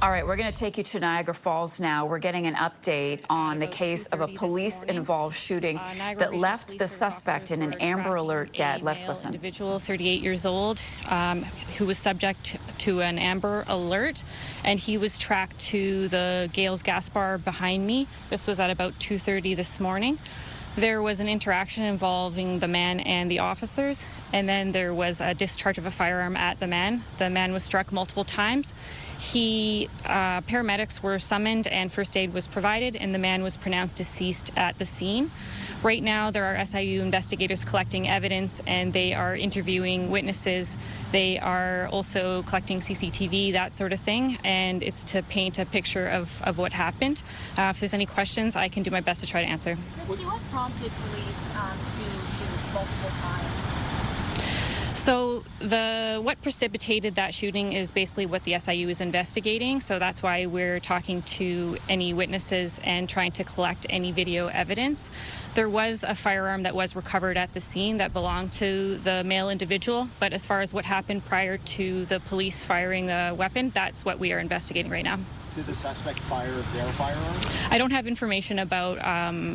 All right, we're going to take you to Niagara Falls now. We're getting an update on the case of a police-involved shooting that left the suspect in an Amber Alert dead. Let's listen. Individual, 38 years old, who was subject to an Amber Alert, and he was tracked to the Gales gas bar behind me. This was at about 2:30 this morning. There was an interaction involving the man and the officers, and then there was a discharge of a firearm at the man. The man was struck multiple times. Paramedics were summoned and first aid was provided, and the man was pronounced deceased at the scene. Right now, there are SIU investigators collecting evidence, and they are interviewing witnesses. They are also collecting CCTV, that sort of thing, and it's to paint a picture of what happened. If there's any questions, I can do my best to try to answer. Kristy, what prompted police to shoot multiple times? So what precipitated that shooting is basically what the SIU is investigating. So that's why we're talking to any witnesses and trying to collect any video evidence. There was a firearm that was recovered at the scene that belonged to the male individual. But as far as what happened prior to the police firing the weapon, that's what we are investigating right now. Did the suspect fire their firearm? I don't have information about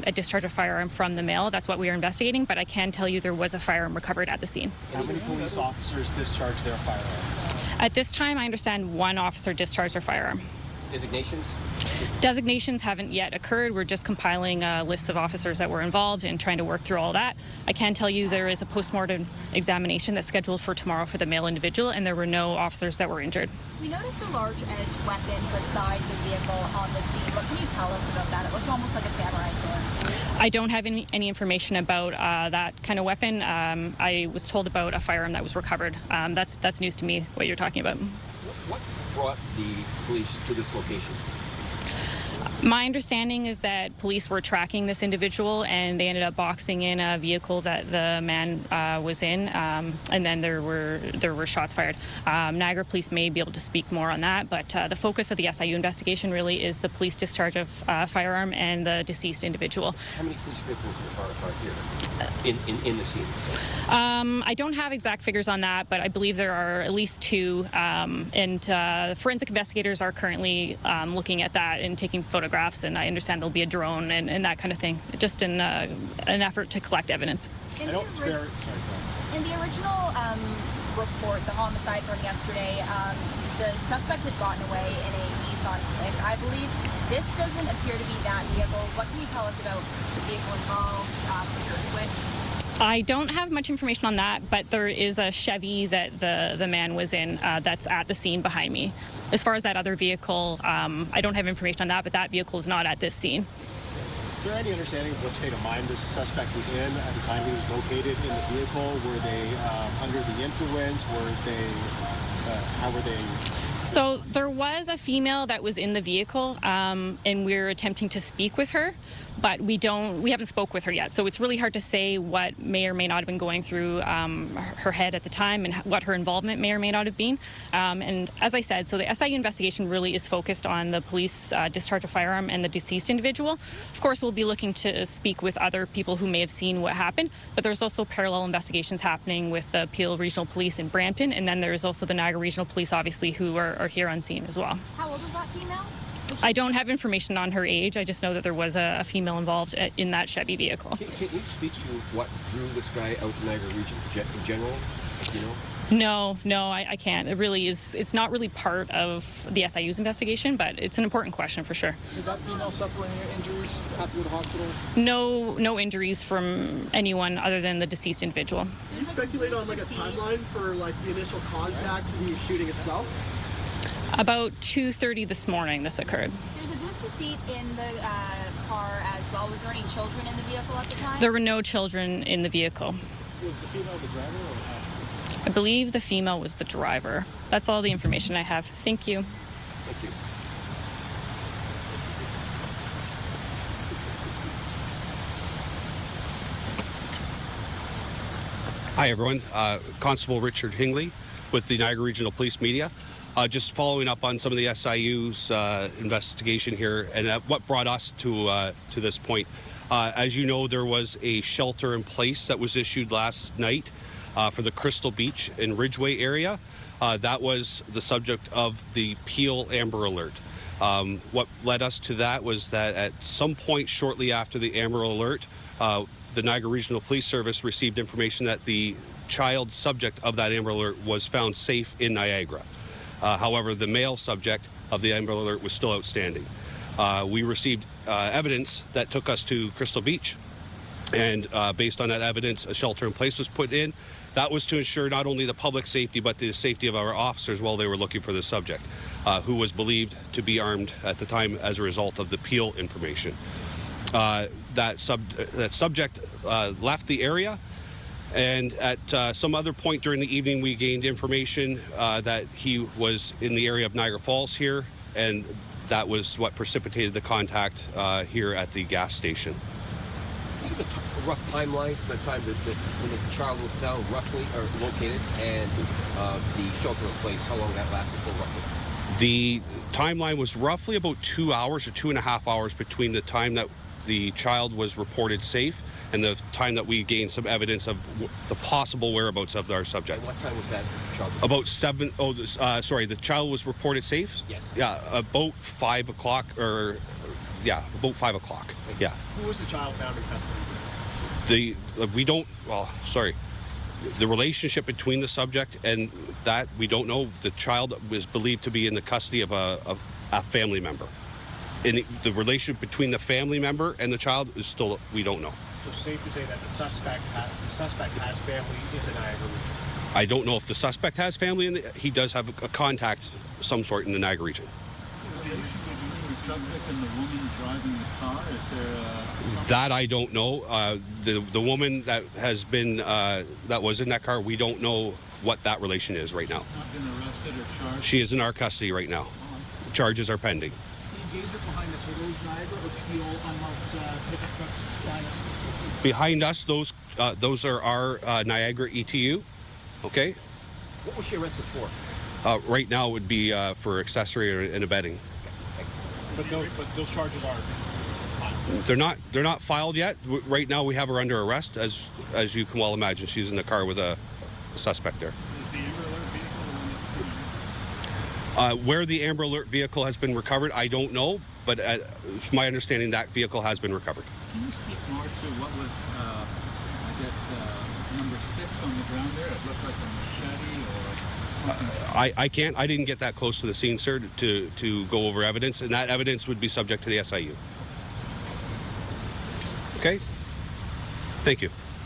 a discharge of firearm from the male. That's what we are investigating, but I can tell you there was a firearm recovered at the scene. How many police officers discharged their firearm? At this time, I understand one officer discharged their firearm. Designations? Designations haven't yet occurred. We're just compiling a list of officers that were involved and trying to work through all that. I can tell you there is a postmortem examination that's scheduled for tomorrow for the male individual, and there were no officers that were injured. We noticed a large edged weapon beside the vehicle on the scene. What can you tell us about that? It looked almost like a samurai sword. I don't have any information about that kind of weapon. I was told about a firearm that was recovered. That's news to me, what you're talking about. What brought the police to this location? My understanding is that police were tracking this individual, and they ended up boxing in a vehicle that the man was in, and then there were shots fired. Niagara Police may be able to speak more on that, but the focus of the SIU investigation really is the police discharge of firearm and the deceased individual. How many police vehicles are here in the scene? I don't have exact figures on that, but I believe there are at least two, and forensic investigators are currently looking at that and taking photographs, and I understand there'll be a drone and that kind of thing, just in an effort to collect evidence. In the original report, the homicide from yesterday, the suspect had gotten away in a Nissan Click, I believe. This doesn't appear to be that vehicle. What can you tell us about the vehicle involved, your switch? I don't have much information on that, but there is a Chevy that the man was in that's at the scene behind me. As far as that other vehicle, I don't have information on that, but that vehicle is not at this scene. Is there any understanding of what state of mind this suspect was in at the time he was located in the vehicle? Were they under the influence? How were they? So there was a female that was in the vehicle, and we're attempting to speak with her, but we haven't spoke with her yet. So it's really hard to say what may or may not have been going through her head at the time and what her involvement may or may not have been. And as I said, so the SIU investigation really is focused on the police discharge of firearm and the deceased individual. Of course, we'll be looking to speak with other people who may have seen what happened, but there's also parallel investigations happening with the Peel Regional Police in Brampton, and then there's also the Niagara Regional Police, obviously, who are here on scene as well. How old was that female? I don't have information on her age. I just know that there was a female involved in that Chevy vehicle. Can you speak to what drew this guy out to Niagara Region in general? Do you know? No, I can't. It really is. It's not really part of the SIU's investigation, but it's an important question for sure. Did that female suffer any injuries? Have to go to the hospital? No injuries from anyone other than the deceased individual. Can you speculate on like a timeline for like the initial contact to the shooting itself? About 2:30 this morning, this occurred. There's a booster seat in the car as well. Was there any children in the vehicle at the time? There were no children in the vehicle. Was the female the driver or I believe the female was the driver. That's all the information I have. Thank you. Thank you. Hi everyone, Constable Richard Hingley with the Niagara Regional Police Media. Just following up on some of the SIU's investigation here and what brought us to this point. As you know, there was a shelter in place that was issued last night for the Crystal Beach and Ridgeway area. That was the subject of the Peel Amber Alert. What led us to that was that at some point shortly after the Amber Alert, the Niagara Regional Police Service received information that the child subject of that Amber Alert was found safe in Niagara. However, the male subject of the Amber Alert was still outstanding. We received evidence that took us to Crystal Beach, and based on that evidence, a shelter in place was put in. That was to ensure not only the public safety, but the safety of our officers while they were looking for the subject, who was believed to be armed at the time as a result of the Peel information. That subject left the area, and at some other point during the evening, we gained information that he was in the area of Niagara Falls here, and that was what precipitated the contact here at the gas station. Can you give a rough timeline for the time that when the child was found roughly, or located, and the shelter in place, how long that lasted for roughly? The timeline was roughly about 2 hours or 2.5 hours between the time that the child was reported safe and the time that we gained some evidence of the possible whereabouts of our subject. And what time was that child? About 7, sorry, the child was reported safe? Yes. Yeah, about 5 o'clock, or, yeah, about 5 o'clock, yeah. Who was the child found in custody? We don't, well, sorry, the relationship between the subject and that, we don't know. The child was believed to be in the custody of a family member. And the relationship between the family member and the child is still, we don't know. So it's safe to say that the suspect has family in the Niagara region? I don't know if the suspect has family in he does have a contact of some sort in the Niagara region. The subject and the woman driving the car, is there that I don't know. The woman that has been that was in that car, we don't know what that relation is right now. not been arrested or charged? She is in our custody right now. Charges are pending. The engagement behind us, are those Niagara or Peel unmarked pickup trucks behind us? Behind us, those are our Niagara ETU. Okay. What was she arrested for? Right now it would be for accessory and abetting. But those charges are They're not filed yet. Right now we have her under arrest, as you can well imagine. She's in the car with a suspect there. Is the Amber Alert vehicle Where the Amber Alert vehicle has been recovered, I don't know, but my understanding that vehicle has been recovered. Can you speak more to what was, I guess, number 6 on the ground there? It looked like a machete or something. I can't. I didn't get that close to the scene, sir, to go over evidence, and that evidence would be subject to the SIU. Okay? Thank you.